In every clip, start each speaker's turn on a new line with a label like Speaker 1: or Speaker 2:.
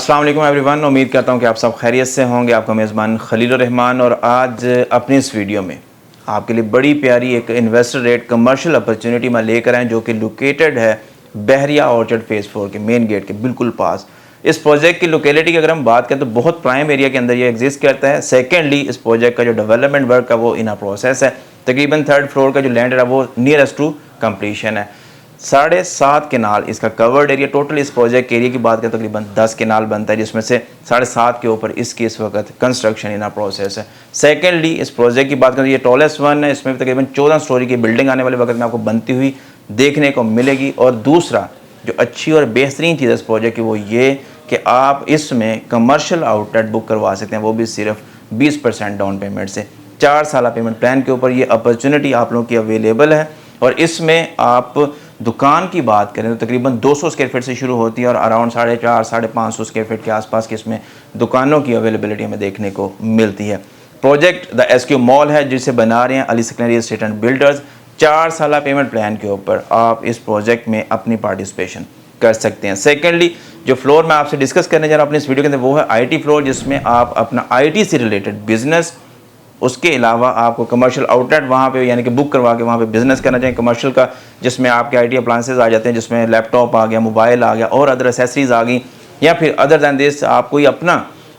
Speaker 1: अस्सलाम वालेकुम एवरीवन। उम्मीद करता हूँ कि आप सब खैरियत से होंगे। आपका मेज़बान खलील रहमान, और आज अपनी इस वीडियो में आपके लिए बड़ी प्यारी एक इन्वेस्टर रेट कमर्शियल अपॉर्चुनिटी मैं लेकर आए, जो कि लोकेटेड है बहरिया ऑर्चर्ड फेज़ 4 के मेन गेट के बिल्कुल पास। इस प्रोजेक्ट की लोकेलिटी की अगर हम बात करें तो बहुत प्राइम एरिया के अंदर ये एग्जिस्ट करता है। सेकेंडली, इस प्रोजेक्ट का जो डेवलपमेंट वर्क है वो इन प्रोसेस है। तकरीबन 3rd फ्लोर का जो लैंड है वो नियरेस्ट टू कंप्लीशन है। 7.5 केनाल इसका कवर्ड एरिया। टोटल इस प्रोजेक्ट के एरिया की बात करें तकरीबन 10 केनाल बनता है, जिसमें से 7.5 के ऊपर इसकी इस वक्त कंस्ट्रक्शन इन प्रोसेस है। सेकेंडली, इस प्रोजेक्ट की बात करें ये टॉलेस्ट वन है। इसमें तकरीबन 14 स्टोरी की बिल्डिंग आने वाले वक्त में आपको बनती हुई देखने को मिलेगी। और दूसरा जो अच्छी और बेहतरीन चीज़ है इस प्रोजेक्ट की वो ये कि आप इसमें कमर्शियल आउटलेट बुक करवा सकते हैं, वो भी सिर्फ 20% डाउन पेमेंट से। 4 साल पेमेंट प्लान के ऊपर ये अपॉर्चुनिटी आप लोगों की अवेलेबल है। और इसमें आप दुकान की बात करें तो तकरीबन 200 स्क्वायर फीट से शुरू होती है और अराउंड 450-550 स्क्वायर फीट के आसपास की इसमें दुकानों की अवेलेबिलिटी हमें देखने को मिलती है। प्रोजेक्ट द एसक्यू मॉल है जिसे बना रहे हैं Ali secondary estate and builders. 4 साल पेमेंट प्लान के ऊपर आप इस प्रोजेक्ट में अपनी पार्टिसिपेशन कर सकते हैं। सेकेंडली, जो फ्लोर मैं आपसे डिस्कस करने जा रहा हूँ अपनी इस वीडियो के अंदर वो है आईटी फ्लोर, जिसमें आप अपना आईटी से रिलेटेड बिजनेस, उसके अलावा आपको कमर्शियल आउटलेट वहाँ पे यानी कि बुक करवा के वहाँ पे बिजनेस करना चाहिए कमर्शियल का, जिसमें आपके आईटी अप्लायंसेस आ जाते हैं, जिसमें लैपटॉप आ गया, मोबाइल आ गया और अदर एसेसरीज आ गई। या फिर अदर दैन दिस आप कोई अपना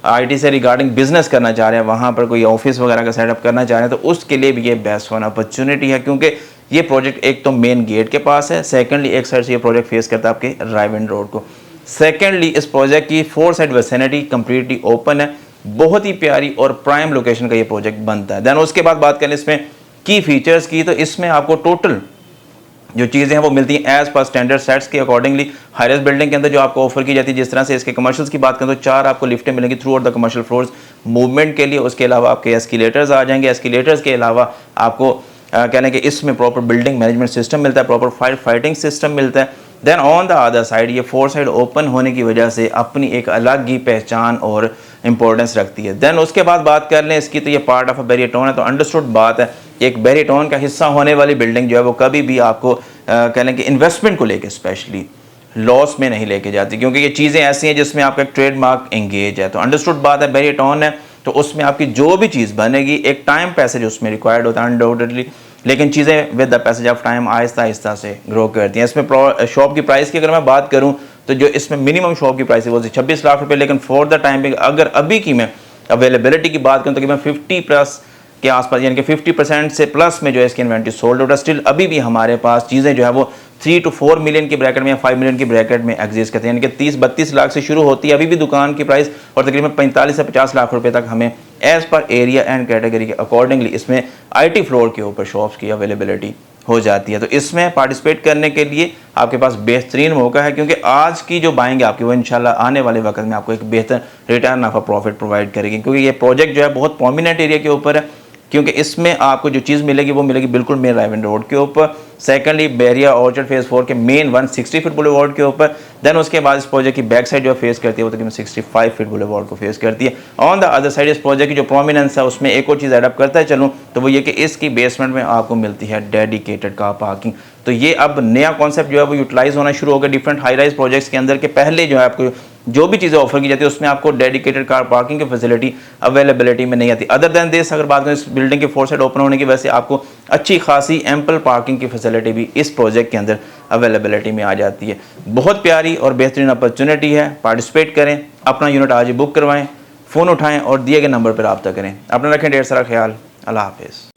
Speaker 1: आईटी से रिगार्डिंग बिजनेस करना चाह रहे हैं, वहाँ पर कोई ऑफिस वगैरह का सेटअप करना चाह रहे हैं, तो उसके लिए भी ये बेस्ट वन अपॉर्चुनिटी है। क्योंकि ये प्रोजेक्ट एक तो मेन गेट के पास है, सेकेंडली एक साइड से ये प्रोजेक्ट फेस करता है आपके रायविंड रोड को। सेकेंडली, इस प्रोजेक्ट की 4 साइड वेसिनिटी कम्प्लीटली ओपन है। बहुत ही प्यारी और प्राइम लोकेशन का ये प्रोजेक्ट बनता है। देन उसके बाद बात करें इसमें की फीचर्स की, तो इसमें आपको टोटल जो चीज़ें हैं वो मिलती हैं एज पर स्टैंडर्ड सेट्स के अकॉर्डिंगली। हाईराइज बिल्डिंग के अंदर जो आपको ऑफर की जाती है, जिस तरह से इसके कमर्शियल्स की बात करें तो 4 आपको लिफ्टें मिलेंगी through out the commercial floors movement के लिए। उसके अलावा आपके एस्केलेटर्स आ जाएंगे। एस्केलेटर्स के अलावा आपको कहने कि इसमें प्रॉपर बिल्डिंग मैनेजमेंट सिस्टम मिलता है, प्रॉपर फायर फाइटिंग सिस्टम मिलता है। Then on the other side ये 4 साइड ओपन होने की वजह से अपनी एक अलग ही पहचान और इंपॉर्टेंस रखती है। देन उसके बाद बात कर लें इसकी, तो ये part of a barrier town है, तो अंडरस्टूड बात है एक बैरियर टाउन का हिस्सा होने वाली बिल्डिंग जो है वो कभी भी आपको कहने कि इन्वेस्टमेंट को लेकर स्पेशली लॉस में नहीं लेके जाती, क्योंकि ये चीज़ें ऐसी हैं जिसमें आपका ट्रेडमार्क एंगेज है। तो अंडरस्टूड बात है बैरियर टाउन है तो उसमें आपकी जो भी चीज़ बनेगी एक टाइम पैसेज उसमें रिक्वायर्ड होता है अनडाउटेडली, लेकिन चीज़ें with the passage of time Aahista Aahista से ग्रो करती हैं। इसमें शॉप की प्राइस की अगर मैं बात करूं तो जो इसमें मिनिमम शॉप की प्राइस है वो 26 लाख रुपए, लेकिन फॉर द टाइम बिंग अगर अभी की मैं अवेलेबिलिटी की बात करूं तो मैं 50+ के आसपास यानी कि 50% से प्लस में जो है इसकी इन्वेंट्री सोल्ड आउट है। स्टिल अभी भी हमारे पास चीज़ें जो है वो 3 to 4 मिलियन की ब्रैकेट में या 5 मिलियन की ब्रैकेट में एग्जिस्ट करती है, यानी कि 30-32 लाख से शुरू होती है अभी भी दुकान की प्राइस, और तकरीबन 45 से 50 लाख रुपए तक हमें as per area and category के अकॉर्डिंगली इसमें आईटी फ्लोर के ऊपर शॉप्स की अवेलेबिलिटी हो जाती है। तो इसमें पार्टिसिपेट करने के लिए आपके पास बेहतरीन मौका है, क्योंकि आज की जो बाइंग आपकी वो इंशाल्लाह आने वाले वक्त में आपको एक बेहतर रिटर्न ऑफ प्रॉफिट प्रोवाइड करेगी, क्योंकि ये प्रोजेक्ट जो है बहुत प्रोमिनेंट एरिया के ऊपर है, क्योंकि इसमें आपको जो चीज़ मिलेगी वो मिलेगी बिल्कुल मेन रायविंड रोड के ऊपर। सेकेंडली, बहरिया ऑर्चर्ड फेज़ 4 के मेन 160 फीट बुलेवार्ड के ऊपर। देन उसके बाद इस प्रोजेक्ट की बैक साइड जो फेस करती है वो तकरीबन 65 फीट बुलेवार्ड को फेस करती है। ऑन द अदर साइड इस प्रोजेक्ट की जो प्रोमिनेंस है उसमें एक और चीज़ एडअप करता है चलूँ तो वो ये कि इसकी बेसमेंट में आपको मिलती है डेडिकेटेड कार पार्किंग। तो ये अब नया कॉन्सेप्ट जो है वो यूटिलाइज होना शुरू हो गया डिफरेंट हाई राइज प्रोजेक्ट्स के अंदर, के पहले जो है आपको जो भी चीज़ें ऑफर की जाती है उसमें आपको डेडिकेटेड कार पार्किंग की फैसिलिटी अवेलेबिलिटी में नहीं आती। अदर दैन दिस अगर बात करें इस बिल्डिंग के 4 साइड ओपन होने की वजह से आपको अच्छी खासी एम्पल पार्किंग की फैसिलिटी भी इस प्रोजेक्ट के अंदर अवेलेबिलिटी में आ जाती है। बहुत प्यारी और बेहतरीन अपॉर्चुनिटी है, पार्टिसिपेट करें, अपना यूनिट आज ही बुक करवाएं, फ़ोन उठाएं और दिए गए नंबर पर रब्ता करें। अपना रखें ढेर सारा ख्याल। अल्लाह हाफिज़।